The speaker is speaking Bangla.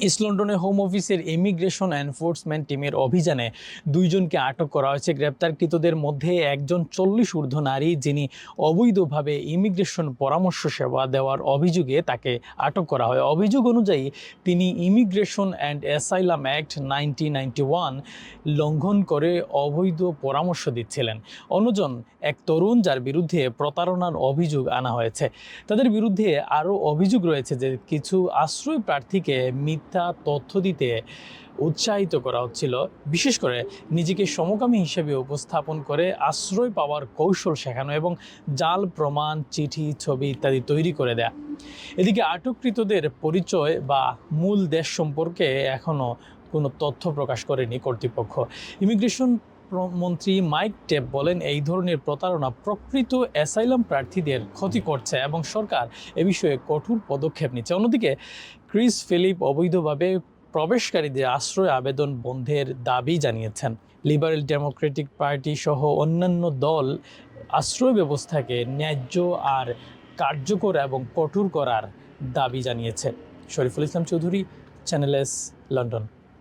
ইস্ট লন্ডনের হোম অফিসের ইমিগ্রেশন এনফোর্সমেন্ট টিমের অভিযানে 2 জনকে আটক করা হয়েছে। গ্রেপ্তারকৃতদের মধ্যে একজন 40 ঊর্ধ্ব নারী, যিনি অবৈধভাবে ইমিগ্রেশন পরামর্শ সেবা দেওয়ার অভিযোগে তাকে আটক করা হয়। অভিযোগ অনুযায়ী তিনি ইমিগ্রেশন অ্যান্ড অ্যাসাইলাম অ্যাক্ট 1991 লঙ্ঘন করে অবৈধ পরামর্শ দিচ্ছিলেন। অন্যজন এক তরুণ, যার বিরুদ্ধে প্রতারণার অভিযোগ আনা হয়েছে। তাদের বিরুদ্ধে আরও অভিযোগ রয়েছে যে কিছু আশ্রয় প্রার্থীকে মিথ্যা তথ্য দিতে উৎসাহিত করা হচ্ছিল, বিশেষ করে নিজেকে সমকামী হিসেবে উপস্থাপন করে আশ্রয় পাওয়ার কৌশল শেখানো এবং জাল প্রমাণ, চিঠি, ছবি ইত্যাদি তৈরি করে দেয়া। এদিকে আটককৃতদের পরিচয় বা মূল দেশ সম্পর্কে এখনও কোনো তথ্য প্রকাশ করেনি কর্তৃপক্ষ। ইমিগ্রেশন মন্ত্রী মাইক টেপ বলেন, এই ধরনের প্রতারণা প্রকৃত অ্যাসাইলাম প্রার্থীদের ক্ষতি করছে এবং সরকার এ বিষয়ে কঠোর পদক্ষেপ নিচ্ছে। অন্যদিকে ক্রিস ফিলিপ অবৈধভাবে প্রবেশকারীদের আশ্রয় আবেদন বন্ধের দাবি জানিয়েছেন। লিবারেল ডেমোক্রেটিক পার্টি সহ অন্যান্য দল আশ্রয় ব্যবস্থাকে ন্যায্য আর কার্যকর এবং কঠোর করার দাবি জানিয়েছে। Shariful Islam Chowdhury, channel S, London.